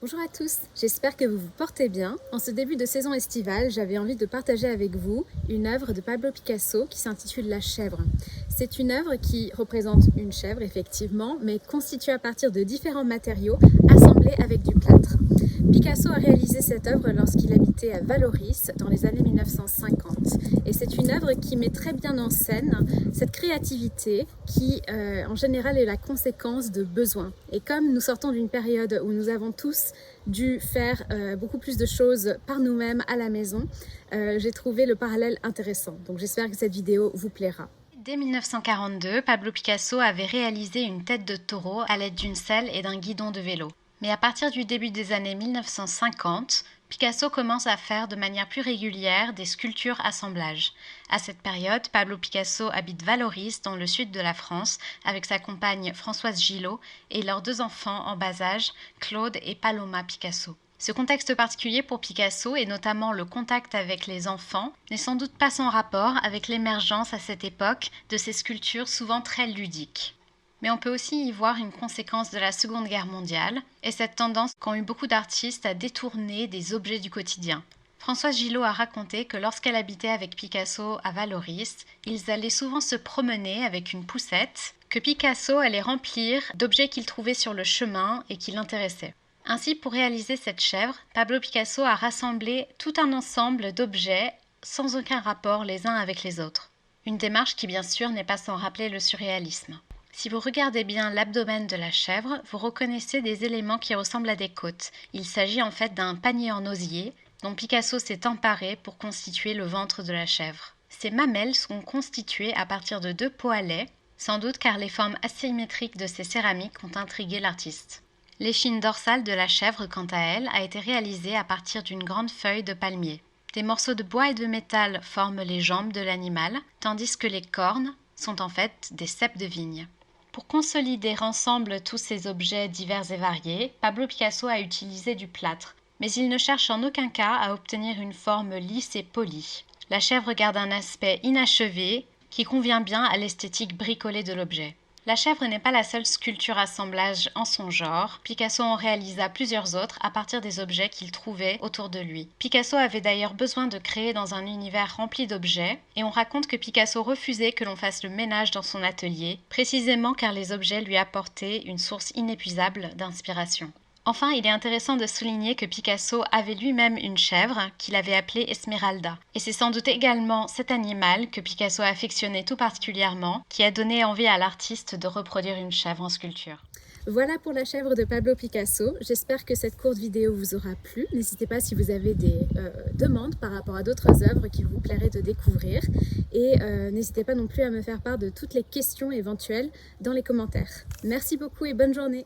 Bonjour à tous, j'espère que vous vous portez bien. En ce début de saison estivale, j'avais envie de partager avec vous une œuvre de Pablo Picasso qui s'intitule La chèvre. C'est une œuvre qui représente une chèvre effectivement, mais constituée à partir de différents matériaux assemblés avec du plâtre. Picasso a réalisé cette œuvre lorsqu'il habitait à Vallauris dans les années 1950. Et c'est une œuvre qui met très bien en scène cette créativité qui, en général, est la conséquence de besoins. Et comme nous sortons d'une période où nous avons tous dû faire beaucoup plus de choses par nous-mêmes à la maison, j'ai trouvé le parallèle intéressant. Donc j'espère que cette vidéo vous plaira. Dès 1942, Pablo Picasso avait réalisé une tête de taureau à l'aide d'une selle et d'un guidon de vélo. Mais à partir du début des années 1950, Picasso commence à faire de manière plus régulière des sculptures assemblages. À cette période, Pablo Picasso habite Vallauris, dans le sud de la France, avec sa compagne Françoise Gillot et leurs deux enfants en bas âge, Claude et Paloma Picasso. Ce contexte particulier pour Picasso, et notamment le contact avec les enfants, n'est sans doute pas sans rapport avec l'émergence à cette époque de ces sculptures souvent très ludiques. Mais on peut aussi y voir une conséquence de la Seconde Guerre mondiale, et cette tendance qu'ont eu beaucoup d'artistes à détourner des objets du quotidien. Françoise Gillot a raconté que lorsqu'elle habitait avec Picasso à Vallauris, ils allaient souvent se promener avec une poussette, que Picasso allait remplir d'objets qu'il trouvait sur le chemin et qui l'intéressaient. Ainsi, pour réaliser cette chèvre, Pablo Picasso a rassemblé tout un ensemble d'objets sans aucun rapport les uns avec les autres. Une démarche qui, bien sûr, n'est pas sans rappeler le surréalisme. Si vous regardez bien l'abdomen de la chèvre, vous reconnaissez des éléments qui ressemblent à des côtes. Il s'agit en fait d'un panier en osier dont Picasso s'est emparé pour constituer le ventre de la chèvre. Ces mamelles sont constituées à partir de deux pots à lait, sans doute car les formes asymétriques de ces céramiques ont intrigué l'artiste. L'échine dorsale de la chèvre, quant à elle, a été réalisée à partir d'une grande feuille de palmier. Des morceaux de bois et de métal forment les jambes de l'animal, tandis que les cornes sont en fait des ceps de vigne. Pour consolider ensemble tous ces objets divers et variés, Pablo Picasso a utilisé du plâtre, mais il ne cherche en aucun cas à obtenir une forme lisse et polie. La chèvre garde un aspect inachevé qui convient bien à l'esthétique bricolée de l'objet. La chèvre n'est pas la seule sculpture assemblage en son genre. Picasso en réalisa plusieurs autres à partir des objets qu'il trouvait autour de lui. Picasso avait d'ailleurs besoin de créer dans un univers rempli d'objets, et on raconte que Picasso refusait que l'on fasse le ménage dans son atelier, précisément car les objets lui apportaient une source inépuisable d'inspiration. Enfin, il est intéressant de souligner que Picasso avait lui-même une chèvre qu'il avait appelée Esmeralda. Et c'est sans doute également cet animal que Picasso affectionnait tout particulièrement qui a donné envie à l'artiste de reproduire une chèvre en sculpture. Voilà pour la chèvre de Pablo Picasso. J'espère que cette courte vidéo vous aura plu. N'hésitez pas si vous avez des demandes par rapport à d'autres œuvres qui vous plairait de découvrir. Et n'hésitez pas non plus à me faire part de toutes les questions éventuelles dans les commentaires. Merci beaucoup et bonne journée.